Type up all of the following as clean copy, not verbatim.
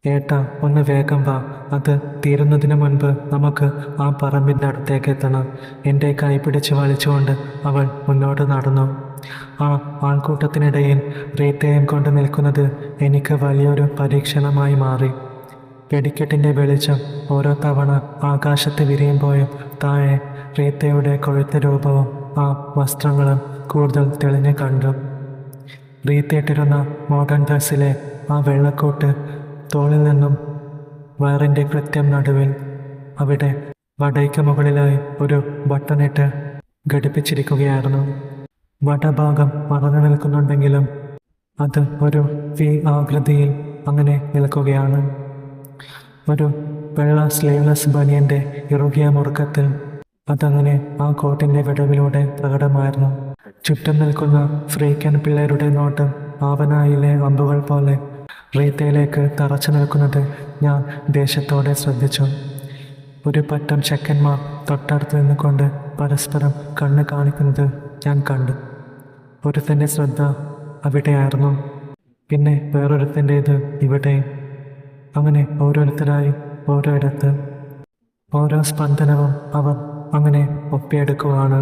ഏട്ടാ, ഒന്ന് വേഗം വാ. അത് തീരുന്നതിന് മുൻപ് നമുക്ക് ആ പറമ്പിൻ്റെ അടുത്തേക്ക് എത്തണം. എൻ്റെ കൈ പിടിച്ച് വലിച്ചുകൊണ്ട് അവൾ മുന്നോട്ട് നടന്നു. ആ ആൾക്കൂട്ടത്തിനിടയിൽ റീത്തയും കൊണ്ട് നിൽക്കുന്നത് എനിക്ക് വലിയൊരു പരീക്ഷണമായി മാറി. വെടിക്കെട്ടിൻ്റെ വെളിച്ചം ഓരോ തവണ ആകാശത്ത് വിരിയുമ്പോഴും താഴെ റീത്തയുടെ കൊഴുത്ത രൂപവും ആ വസ്ത്രങ്ങളും കൂടുതൽ തെളിഞ്ഞു കണ്ടു. റീത്തയിട്ടിരുന്ന മോഡേൺ ഡ്രസ്സിലെ ആ വെള്ളക്കോട്ട് തോളിൽ നിന്നും വയറിൻ്റെ കൃത്യം നടുവിൽ അവിടെ വടയ്ക്ക് മുകളിലായി ഒരു ബട്ടണിട്ട് ഘടിപ്പിച്ചിരിക്കുകയായിരുന്നു. വടഭാഗം മറന്നു നിൽക്കുന്നുണ്ടെങ്കിലും അത് ഒരു വി ആകൃതിയിൽ അങ്ങനെ നിൽക്കുകയാണ്. ഒരു വെള്ള സ്ലീവ്ലെസ് ബനിയൻ്റെ ഇറുകിയ മുറുക്കത്തിൽ അതങ്ങനെ ആ കോട്ടിൻ്റെ വിടവിലൂടെ പ്രകടമായിരുന്നു. ചുറ്റും നിൽക്കുന്ന ഫ്രീക്കൻ പിള്ളേരുടെ നോട്ടം ആവനായിലെ അമ്പുകൾ പോലെ റീത്തയിലേക്ക് തറച്ചു നിൽക്കുന്നത് ഞാൻ ദേഷ്യത്തോടെ ശ്രദ്ധിച്ചു. ഒരു പറ്റം ചെക്കന്മാർ തൊട്ടടുത്ത് നിന്നുകൊണ്ട് പരസ്പരം കണ്ണ് കാണിക്കുന്നത് ഞാൻ കണ്ടു. ഒരുത്തൻ്റെ ശ്രദ്ധ അവിടെയായിരുന്നു, പിന്നെ വേറൊരുത്തൻ്റേത് ഇവിടെ. അങ്ങനെ ഓരോരുത്തരായി ഓരോയിടത്ത് ഓരോ സ്പന്ദനവും അവർ അങ്ങനെ ഒപ്പിയെടുക്കുവാണ്.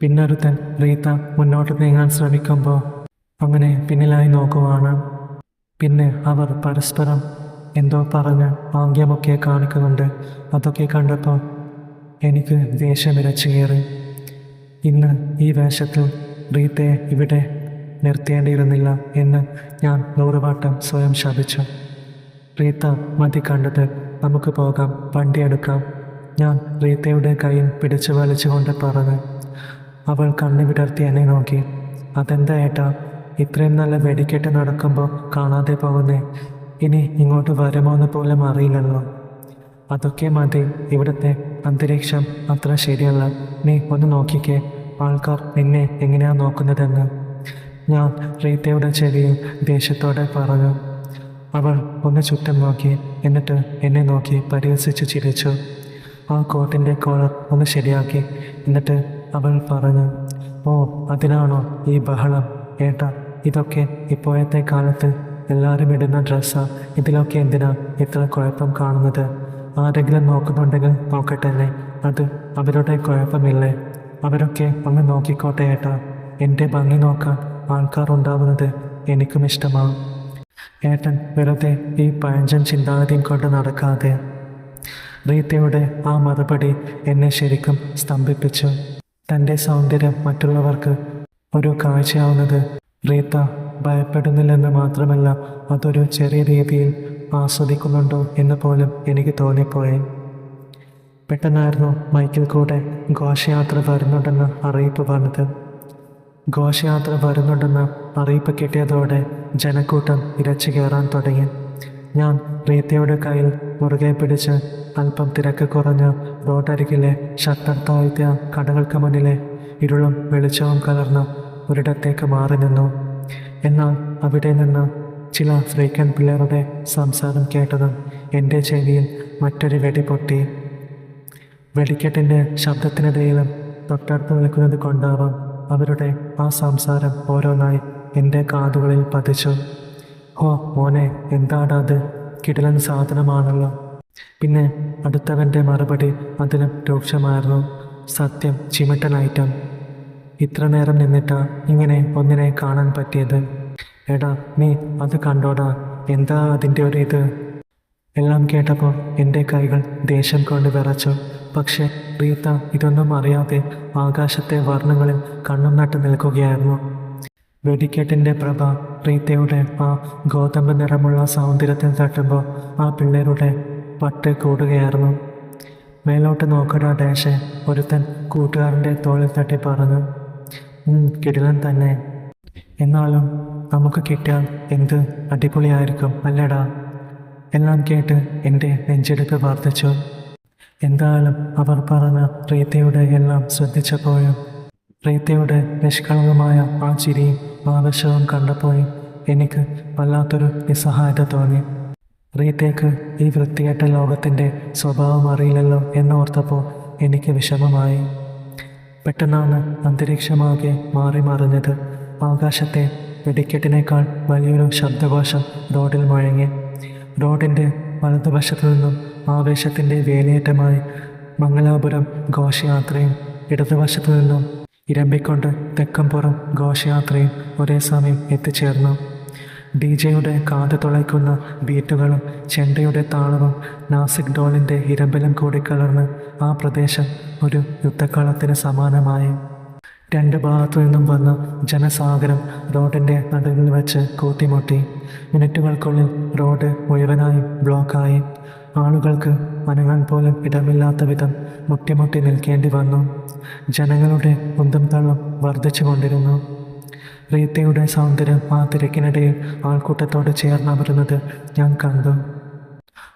പിന്നൊരുത്തൻ റീത്ത മുന്നോട്ട് നീങ്ങാൻ ശ്രമിക്കുമ്പോൾ അങ്ങനെ പിന്നിലായി നോക്കുവാണ്. പിന്നെ അവർ പരസ്പരം എന്തോ പറഞ്ഞ് ആംഗ്യമൊക്കെ കാണിക്കുന്നുണ്ട്. അതൊക്കെ കണ്ടപ്പോൾ എനിക്ക് ദേഷ്യം ഇരച്ചു കയറി. ഇന്ന് ഈ വേഷത്തിൽ റീത്തയെ ഇവിടെ നിർത്തേണ്ടിയിരുന്നില്ല എന്ന് ഞാൻ 100 വട്ടം സ്വയം ശപിച്ചു. റീത്ത, മതി കണ്ടത്, നമുക്ക് പോകാം, വണ്ടി എടുക്കാം, ഞാൻ റീത്തയുടെ കയ്യിൽ പിടിച്ചു വലിച്ചുകൊണ്ട് പറഞ്ഞു. അവൾ കണ്ണു വിടർത്തി എന്നെ നോക്കി. അതെന്താ ഏട്ടാ, ഇത്രയും നല്ല വെടിക്കെട്ട് നടക്കുമ്പോൾ കാണാതെ പോകുന്നേ? ഇനി ഇങ്ങോട്ട് വരുമോന്ന് പോലും അറിയില്ലല്ലോ. അതൊക്കെ മതി, ഇവിടുത്തെ അന്തരീക്ഷം അത്ര ശരിയല്ല. നീ ഒന്ന് നോക്കിക്കേ, ആൾക്കാർ നിന്നെ എങ്ങനെയാ നോക്കുന്നതെന്ന് ഞാൻ റീത്തയുടെ ചെവിയിൽ ദേഷ്യത്തോടെ പറഞ്ഞു. അവൾ ഒന്ന് ചുറ്റും നോക്കി, എന്നിട്ട് എന്നെ നോക്കി പരിഹസിച്ചു ചിരിച്ചു. ആ കോട്ടിൻ്റെ കോളർ ഒന്ന് ശരിയാക്കി. എന്നിട്ട് അവൾ പറഞ്ഞു, ഓ അതിനാണോ ഈ ബഹളം? ഏട്ടാ, ഇതൊക്കെ ഇപ്പോഴത്തെ കാലത്ത് എല്ലാവരും ഇടുന്ന ഡ്രസ്സാ. ഇതിലൊക്കെ എന്തിനാ ഇത്ര കുഴപ്പം കാണുന്നത്? ആരെങ്കിലും നോക്കുന്നുണ്ടെങ്കിൽ നോക്കട്ടെ, അത് അവരുടെ കുഴപ്പമില്ലേ? അവരൊക്കെ ഒന്ന് നോക്കിക്കോട്ടെ ഏട്ടാ. എൻ്റെ ഭംഗി നോക്കാൻ ആൾക്കാർ ഉണ്ടാവുന്നത് എനിക്കും ഇഷ്ടമാണ്. ഏട്ടൻ വെറുതെ ഈ പഴഞ്ചൻ ചിന്താഗതിയും കൊണ്ട് നടക്കാതെ. റീത്തയുടെ ആ മറുപടി എന്നെ ശരിക്കും സ്തംഭിപ്പിച്ചു. തൻ്റെ സൗന്ദര്യം മറ്റുള്ളവർക്ക് ഒരു കാഴ്ചയാവുന്നത് റീത്ത ഭയപ്പെടുന്നില്ലെന്ന് മാത്രമല്ല, അതൊരു ചെറിയ രീതിയിൽ ആസ്വദിക്കുന്നുണ്ടോ എന്ന് പോലും എനിക്ക് തോന്നിപ്പോയി. പെട്ടെന്നായിരുന്നു മൈക്കിൽ കൂടെ ഘോഷയാത്ര വരുന്നുണ്ടെന്ന് അറിയിപ്പ് വന്നത്. ഘോഷയാത്ര വരുന്നുണ്ടെന്ന് അറിയിപ്പ് കിട്ടിയതോടെ ജനക്കൂട്ടം ഇരച്ചു കയറാൻ തുടങ്ങി. ഞാൻ റീത്തയുടെ കയ്യിൽ മുറുകെ പിടിച്ച് അല്പം തിരക്ക് കുറഞ്ഞ റോഡരികിലെ ഷട്ടർ താഴ്ത്തിയ കടകൾക്ക് മുന്നിലെ ഇരുളും വെളിച്ചവും കലർന്ന ഒരിടത്തേക്ക് മാറി നിന്നു. എന്നാൽ അവിടെ നിന്ന് ചില ഫ്രീക്കൻ പിള്ളേരുടെ സംസാരം കേട്ടതും എൻ്റെ ചെവിയിൽ മറ്റൊരു വെടി പൊട്ടി. വെടിക്കെട്ടിൻ്റെ ശബ്ദത്തിനിടയിലും തൊട്ടടുത്ത് നിൽക്കുന്നത് കൊണ്ടാവാം അവരുടെ ആ സംസാരം ഓരോന്നായി എൻ്റെ കാതുകളിൽ പതിച്ചു. ഓ മോനെ, എന്താടാ അത്? കിടിലൻ സാധനമാണല്ലോ. പിന്നെ അടുത്തവൻ്റെ മറുപടി അതിലും രൂക്ഷമായിരുന്നു. സത്യം, ചിമിട്ടൻ ഐറ്റം. ഇത്ര നേരം നിന്നിട്ടാ ഇങ്ങനെ ഒന്നിനെ കാണാൻ പറ്റിയത്. എടാ, നീ അത് കണ്ടോടാ, എന്താ അതിൻ്റെ ഒരു ഇത്? എല്ലാം കേട്ടപ്പോൾ എൻ്റെ കൈകൾ ദേഷ്യം കൊണ്ട് വിറച്ചു. പക്ഷേ റീത്ത ഇതൊന്നും അറിയാതെ ആകാശത്തെ വർണ്ണങ്ങളിൽ കണ്ണും നട്ട് നിൽക്കുകയായിരുന്നു. വെടിക്കെട്ടിൻ്റെ പ്രഭ റീത്തയുടെ ആ ഗോതമ്പ് നിറമുള്ള സൗന്ദര്യത്തിൽ തട്ടുമ്പോൾ ആ പിള്ളേരുടെ പട്ട് കൂടുകയായിരുന്നു. മേലോട്ട് നോക്കടാ ഡാഷെ, ഒരുത്തൻ കൂട്ടുകാരൻ്റെ തോളിൽ തട്ടി പറഞ്ഞു. കിടിലൻ തന്നെ. എന്നാലും നമുക്ക് കിട്ടിയാൽ എന്ത് അടിപൊളിയായിരിക്കും അല്ലേടാ? എല്ലാം കേട്ട് എൻ്റെ നെഞ്ചെടുപ്പ് വർദ്ധിച്ചു. എന്തായാലും അവർ പറഞ്ഞ റീത്തയുടെ എല്ലാം ശ്രദ്ധിച്ചപ്പോഴും റീത്തയുടെ നിഷ്കളങ്കമായ ആ ചിരിയും ആവേശവും കണ്ടപ്പോഴും എനിക്ക് വല്ലാത്തൊരു നിസ്സഹായത തോന്നി. റീത്തയ്ക്ക് ഈ വൃത്തികെട്ട ലോകത്തിൻ്റെ സ്വഭാവം അറിയില്ലല്ലോ എന്നോർത്തപ്പോൾ എനിക്ക് വിഷമമായി. പെട്ടെന്നാണ് അന്തരീക്ഷമാകെ മാറി മറിഞ്ഞത്. ആകാശത്തെ വെടിക്കെട്ടിനേക്കാൾ വലിയൊരു ശബ്ദകോശം റോഡിൽ മുഴങ്ങി. റോഡിൻ്റെ വലതുവശത്തു നിന്നും ആവേശത്തിൻ്റെ വേലിയേറ്റമായി മംഗലാപുരം ഘോഷയാത്രയും ഇടതുവശത്തു നിന്നും ഇരമ്പിക്കൊണ്ട് തെക്കമ്പുറം ഘോഷയാത്രയും ഒരേ സമയം എത്തിച്ചേർന്നു. DJ-യുടെ കാത് തുളയ്ക്കുന്ന ബീറ്റുകളും ചെണ്ടയുടെ താളവും നാസിക് ഡോളിൻ്റെ ഇരമ്പലും കൂടി കലർന്ന് ആ പ്രദേശം ഒരു യുദ്ധക്കളത്തിന് സമാനമായി. രണ്ട് ഭാഗത്തു നിന്നും വന്ന ജനസാഗരം റോഡിൻ്റെ നടുവിൽ വെച്ച് കൂട്ടിമുട്ടി. മിനിറ്റുകൾക്കുള്ളിൽ റോഡ് മുഴുവനായും ബ്ലോക്കായി. ആളുകൾക്ക് അനങ്ങാൻ പോലും ഇടമില്ലാത്ത വിധം മുട്ടിമുട്ടി നിൽക്കേണ്ടി വന്നു. ജനങ്ങളുടെ ഉന്തും തള്ളും വർദ്ധിച്ചു കൊണ്ടിരുന്നു. റീത്തയുടെ സൗന്ദര്യം ആ തിരക്കിനിടയിൽ ആൾക്കൂട്ടത്തോട് ചേർന്നമരുന്നത് ഞാൻ കണ്ടു.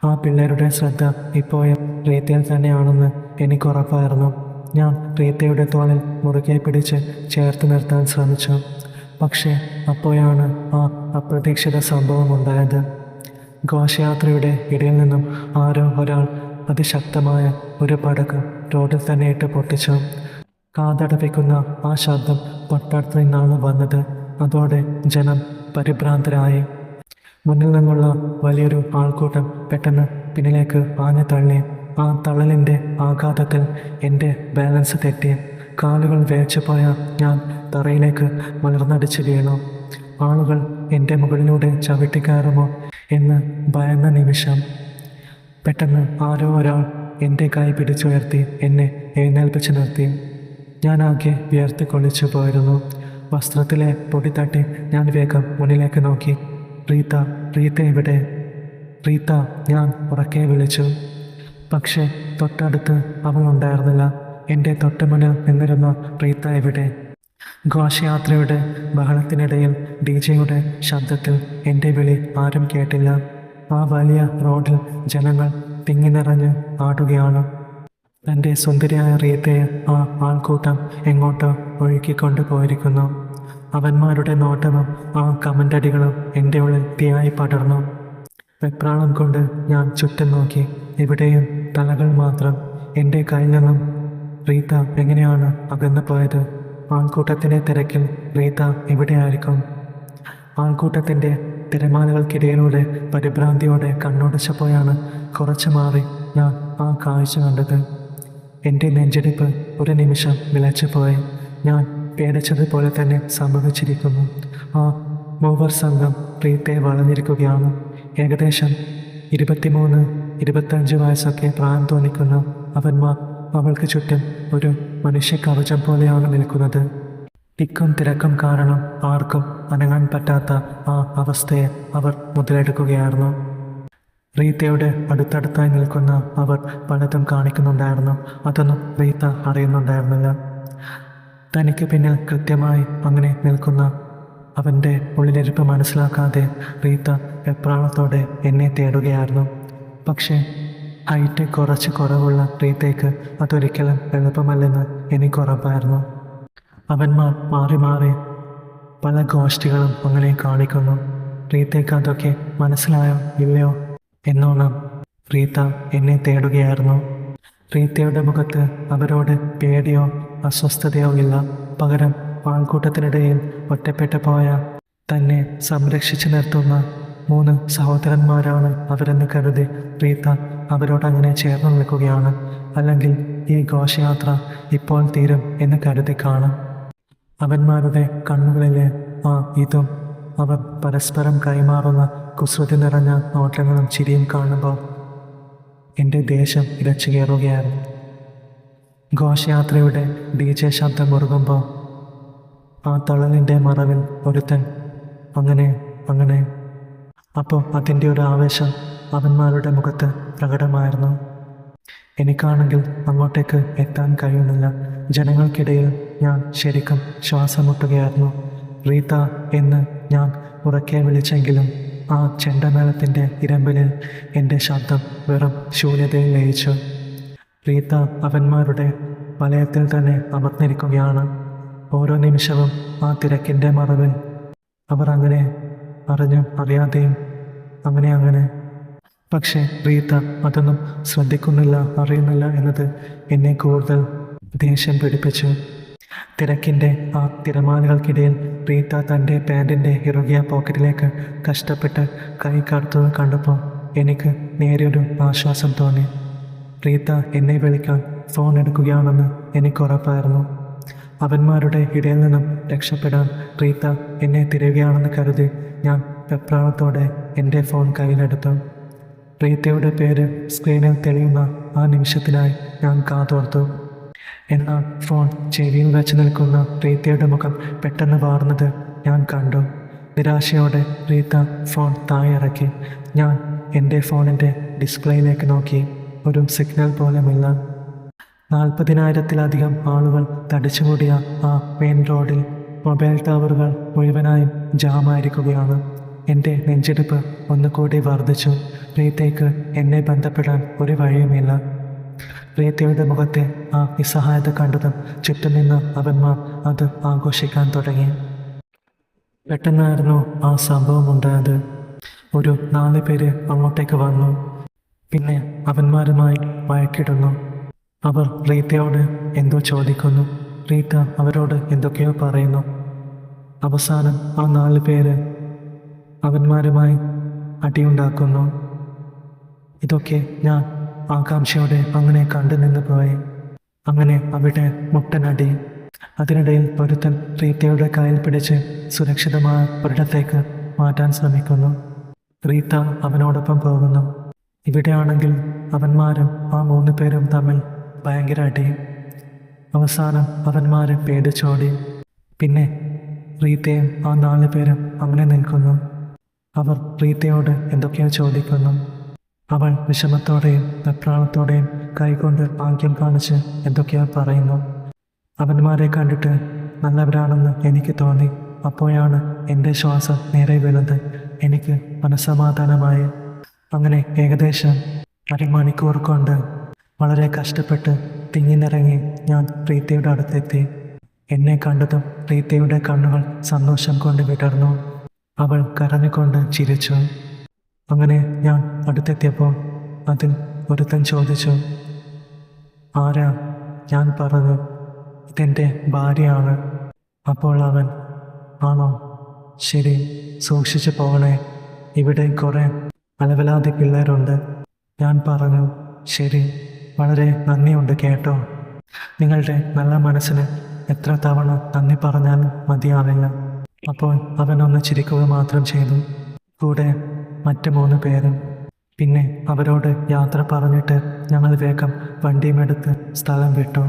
ആ പിള്ളേരുടെ ശ്രദ്ധ ഇപ്പോഴും റീത്തയിൽ തന്നെയാണെന്ന് എനിക്കുറപ്പായിരുന്നു. ഞാൻ റീത്തയുടെ തോളിൽ മുറുകെ പിടിച്ച് ചേർത്ത് നിർത്താൻ ശ്രമിച്ചു. പക്ഷേ അപ്പോഴാണ് ആ അപ്രതീക്ഷിത സംഭവം ഉണ്ടായത്. ഘോഷയാത്രയുടെ ഇടയിൽ നിന്നും ആരോ ഒരാൾ അതിശക്തമായ ഒരു പടക്കം റോഡിൽ തന്നെ ഇട്ട് പൊട്ടിച്ചു. കാതടപ്പിക്കുന്ന ആ ശബ്ദം തൊട്ടടുത്ത് നിന്നാണ് വന്നത്. അതോടെ ജനം പരിഭ്രാന്തരായി. മുന്നിൽ നിന്നുള്ള വലിയൊരു ആൾക്കൂട്ടം പെട്ടെന്ന് പിന്നിലേക്ക് ആഞ്ഞു തള്ളി. ആ തള്ളലിൻ്റെ ആഘാതത്തിൽ എൻ്റെ ബാലൻസ് തെറ്റി. കാലുകൾ വേച്ചു പോയ ഞാൻ തറയിലേക്ക് മലർന്നടിച്ച് വീണു. ആളുകൾ എൻ്റെ മുകളിലൂടെ ചവിട്ടിക്കയറുമോ എന്ന് ഭയന്ന നിമിഷം. പെട്ടെന്ന് ആരോ ഒരാൾ എൻ്റെ കൈ പിടിച്ചുയർത്തി എന്നെ എഴുന്നേൽപ്പിച്ച് നിർത്തി. ഞാനാകെ വിയർത്ത് കൊള്ളിച്ചു പോയിരുന്നു. വസ്ത്രത്തിലെ പൊടി തട്ടി ഞാൻ വേഗം മുന്നിലേക്ക് നോക്കി. റീത്ത എവിടെ? റീത്ത, ഞാൻ ഉറക്കെ വിളിച്ചു. പക്ഷേ തൊട്ടടുത്ത് അവൾ ഉണ്ടായിരുന്നില്ല. എൻ്റെ തൊട്ട് മുന്നിൽ നിന്നിരുന്ന റീത്ത എവിടെ? ഘോഷയാത്രയുടെ ബഹളത്തിനിടയിൽ DJ-യുടെ ശബ്ദത്തിൽ എൻ്റെ വിളി ആരും കേട്ടില്ല. ആ വലിയ റോഡിൽ ജനങ്ങൾ തിങ്ങി നിറഞ്ഞ് ആടുകയാണ്. തൻ്റെ സുന്ദരിയായ റീത്തയെ ആ ആൾക്കൂട്ടം എങ്ങോട്ടോ ഒഴുക്കിക്കൊണ്ട് പോയിരിക്കുന്നു. അവന്മാരുടെ നോട്ടവും ആ കമൻ്റടികളും എൻ്റെ ഉള്ളിൽ തീയായി പടർന്നു. വെപ്രാളം കൊണ്ട് ഞാൻ ചുറ്റും നോക്കി. എവിടെയും തലകൾ മാത്രം. എൻ്റെ കയ്യിൽ നിന്നും റീത്ത എങ്ങനെയാണ് അകന്നു പോയത്? ആൾക്കൂട്ടത്തിൻ്റെ തിരക്കിൽ റീത്ത എവിടെയായിരിക്കും? ആൾക്കൂട്ടത്തിൻ്റെ തിരമാലകൾക്കിടയിലൂടെ പരിഭ്രാന്തിയോടെ കണ്ണോടിച്ചപ്പോഴാണ് കുറച്ച് മാറി ഞാൻ ആ കാഴ്ച കണ്ടത്. എൻ്റെ നെഞ്ചിടിപ്പ് ഒരു നിമിഷം വിളച്ചു പോയി. ഞാൻ പേടിച്ചതുപോലെ തന്നെ സംഭവിച്ചിരിക്കുന്നു. ആ മൂവർ സംഘം റീത്തയെ വളഞ്ഞിരിക്കുകയാണ്. ഏകദേശം 23-25 വയസ്സൊക്കെ പ്രായം തോന്നിക്കുന്ന അവന്മാർ അവൾക്ക് ചുറ്റും ഒരു മനുഷ്യ കവചം പോലെയാണ് നിൽക്കുന്നത്. തിക്കും തിരക്കും കാരണം ആർക്കും അനങ്ങാൻ പറ്റാത്ത ആ അവസ്ഥയെ അവർ മുതലെടുക്കുകയായിരുന്നു. റീത്തയുടെ അടുത്തടുത്തായി നിൽക്കുന്ന അവർ പലതും കാണിക്കുന്നുണ്ടായിരുന്നു. അതൊന്നും റീത്ത അറിയുന്നുണ്ടായിരുന്നില്ല. തനിക്ക് പിന്നിൽ കൃത്യമായി അങ്ങനെ നിൽക്കുന്ന അവൻ്റെ ഉള്ളിലിരിപ്പ് മനസ്സിലാക്കാതെ റീത്ത വെപ്രാളത്തോടെ എന്നെ തേടുകയായിരുന്നു. പക്ഷേ ഹൈറ്റ് കുറച്ച് കുറവുള്ള റീത്തയ്ക്ക് അതൊരിക്കലും എളുപ്പമല്ലെന്ന് എനിക്കുറപ്പായിരുന്നു. അവന്മാർ മാറി മാറി പല ഗോഷ്ഠികളും അങ്ങനെ കാണിക്കുന്നു. റീത്തയ്ക്ക് അതൊക്കെ മനസ്സിലായോ ഇല്ലയോ എന്നോണം റീത്ത എന്നെ തേടുകയായിരുന്നു. റീത്തയുടെ മുഖത്ത് അവരോട് പേടിയോ അസ്വസ്ഥതയോ ഇല്ല. പകരം ആൾക്കൂട്ടത്തിനിടയിൽ ഒറ്റപ്പെട്ടു പോയ തന്നെ സംരക്ഷിച്ചു നിർത്തുന്ന 3 സഹോദരന്മാരാണ് അവരെന്ന് കരുതി റീത്ത അവരോടങ്ങനെ ചേർന്ന് നിൽക്കുകയാണ്. അല്ലെങ്കിൽ ഈ ഘോഷയാത്ര ഇപ്പോൾ തീരും എന്ന് കരുതി കാണും. അവന്മാരുടെ കണ്ണുകളിലെ ആ ഇതും അവർ പരസ്പരം കൈമാറുന്ന കുസൃതി നിറഞ്ഞ നോട്ടങ്ങളും ചിരിയും കാണുമ്പോൾ എൻ്റെ ദേഷ്യം ഇരച്ചു കയറുകയായിരുന്നു. ഘോഷയാത്രയുടെ DJ ശബ്ദം മുറുകുമ്പോൾ ആ തളലിൻ്റെ മറവിൽ ഒരുത്തൻ അങ്ങനെ അപ്പോൾ അതിൻ്റെ ഒരു ആവേശം അവന്മാരുടെ മുഖത്ത് പ്രകടമായിരുന്നു. എനിക്കാണെങ്കിൽ അങ്ങോട്ടേക്ക് എത്താൻ കഴിയുന്നില്ല. ജനങ്ങൾക്കിടയിൽ ഞാൻ ശരിക്കും ശ്വാസം മുട്ടുകയായിരുന്നു. റീത്ത എന്ന് ഞാൻ ഉറക്കെ വിളിച്ചെങ്കിലും ആ ചെണ്ടമേളത്തിൻ്റെ ഇരമ്പലിൽ എൻ്റെ ശബ്ദം വെറും ശൂന്യതയിൽ ലയിച്ചു. റീത്ത അവന്മാരുടെ വലയത്തിൽ തന്നെ അമർന്നിരിക്കുകയാണ്. ഓരോ നിമിഷവും ആ തിരക്കിൻ്റെ മറവിൽ അവർ അങ്ങനെ അറിഞ്ഞും അറിയാതെയും അങ്ങനെ. പക്ഷേ റീത്ത അതൊന്നും ശ്രദ്ധിക്കുന്നില്ല, അറിയുന്നില്ല എന്നത് എന്നെ കൂടുതൽ ദേഷ്യം പിടിപ്പിച്ചു. തിരക്കിൻ്റെ ആ തിരമാലകൾക്കിടയിൽ റീത്ത തൻ്റെ പാൻറ്റിൻ്റെ ഇറുകിയ പോക്കറ്റിലേക്ക് കഷ്ടപ്പെട്ട് കൈ കടത്തുന്നത് കണ്ടപ്പോൾ എനിക്ക് നേരിയൊരു ആശ്വാസം തോന്നി. റീത്ത എന്നെ വിളിക്കാൻ ഫോൺ എടുക്കുകയാണെന്ന് എനിക്കുറപ്പായിരുന്നു. അവന്മാരുടെ ഇടയിൽ നിന്നും രക്ഷപ്പെടാൻ റീത്ത എന്നെ തിരയുകയാണെന്ന് കരുതി ഞാൻ വെപ്രാളത്തോടെ എൻ്റെ ഫോൺ കയ്യിലെടുത്തു. റീത്തയുടെ പേര് സ്ക്രീനിൽ തെളിയുന്ന ആ നിമിഷത്തിനായി ഞാൻ കാതോർത്തു. എന്നാൽ ഫോൺ ചെവിയിൽ വെച്ച് നിൽക്കുന്ന റീത്തയുടെ മുഖം പെട്ടെന്ന് വാർന്നത് ഞാൻ കണ്ടു. നിരാശയോടെ റീത്ത ഫോൺ താഴെ ഇറക്കി. ഞാൻ എൻ്റെ ഫോണിൻ്റെ ഡിസ്പ്ലേയിലേക്ക് നോക്കി. ഒരു സിഗ്നൽ പോലുമില്ല. 40,000-ത്തിലധികം ആളുകൾ തടിച്ചുകൂടിയ ആ മെയിൻ റോഡിൽ മൊബൈൽ ടവറുകൾ മുഴുവനായും ജാമായിരിക്കുകയാണ്. എൻ്റെ നെഞ്ചിടിപ്പ് ഒന്നുകൂടി വർദ്ധിച്ചു. റീത്തയ്ക്ക് എന്നെ ബന്ധപ്പെടാൻ ഒരു വഴിയുമില്ല. റീത്തയുടെ മുഖത്തെ ആ നിസ്സഹായത കണ്ടതും ചുറ്റും നിന്ന് അവന്മാർ അത് ആഘോഷിക്കാൻ തുടങ്ങി. പെട്ടെന്നായിരുന്നു ആ സംഭവം ഉണ്ടായത്. ഒരു 4 പേര് അങ്ങോട്ടേക്ക് വന്നു. പിന്നെ അവന്മാരുമായി വഴക്കിടുന്നു. അവർ റീത്തയോട് എന്തോ ചോദിക്കുന്നു. റീത്ത അവരോട് എന്തൊക്കെയോ പറയുന്നു. അവസാനം ആ 4 പേര് അവന്മാരുമായി അടിയുണ്ടാക്കുന്നു. ഇതൊക്കെ ഞാൻ ആകാംക്ഷയോടെ അങ്ങനെ കണ്ടു നിന്ന് പോയി. അങ്ങനെ അവിടെ മുട്ടനടി. അതിനിടയിൽ ഒരുത്തൻ റീത്തയുടെ കയ്യിൽ പിടിച്ച് സുരക്ഷിതമായ ഒരിടത്തേക്ക് മാറ്റാൻ ശ്രമിക്കുന്നു. റീത്ത അവനോടൊപ്പം പോകുന്നു. ഇവിടെയാണെങ്കിൽ അവന്മാരും ആ 3 പേരും തമ്മിൽ ഭയങ്കര അടി. അവസാനം അവന്മാരെ പേടിച്ചോടി. പിന്നെ റീത്തയും ആ 4 പേരും അങ്ങനെ നിൽക്കുന്നു. അവർ റീത്തയോട് എന്തൊക്കെയോ ചോദിക്കുന്നു. അവൾ വിഷമത്തോടെയും വെപ്രാളത്തോടെയും കൈകൊണ്ട് ഭാഗ്യം കാണിച്ച് എന്തൊക്കെയോ പറയുന്നു. അവന്മാരെ കണ്ടിട്ട് നല്ലവരാണെന്ന് എനിക്ക് തോന്നി. അപ്പോഴാണ് എൻ്റെ ശ്വാസം നേരെ വീണത്. എനിക്ക് മനസ്സമാധാനമായി. അങ്ങനെ ഏകദേശം അരമണിക്കൂർ കൊണ്ട് വളരെ കഷ്ടപ്പെട്ട് തിങ്ങിനിറങ്ങി ഞാൻ റീത്തയുടെ അടുത്തെത്തി. എന്നെ കണ്ടതും റീത്തയുടെ കണ്ണുകൾ സന്തോഷം കൊണ്ട് വിടർന്നു. അവൾ കരഞ്ഞുകൊണ്ട് ചിരിച്ചു. അങ്ങനെ ഞാൻ അടുത്തെത്തിയപ്പോൾ അതിൽ ഒരുത്തൻ ചോദിച്ചു, ആരാ? ഞാൻ പറഞ്ഞു, ഇതെൻ്റെ ഭാര്യയാണ്. അപ്പോൾ അവൻ, ആണോ? ശരി, സൂക്ഷിച്ചു പോകണേ. ഇവിടെ കുറേ അലവലാതി പിള്ളേരുണ്ട്. ഞാൻ പറഞ്ഞു, ശരി, വളരെ നന്ദിയുണ്ട് കേട്ടോ. നിങ്ങളുടെ നല്ല മനസ്സിന് എത്ര തവണ നന്ദി പറഞ്ഞാലും മതിയാവില്ല. അപ്പോൾ അവനൊന്ന് ചിരിക്കുക മാത്രം ചെയ്തു. കൂടെ മറ്റ് 3 പേരും. പിന്നെ അവരോട് യാത്ര പറഞ്ഞിട്ട് ഞങ്ങൾ വേഗം വണ്ടിയുമെടുത്ത് സ്ഥലം വിട്ടു.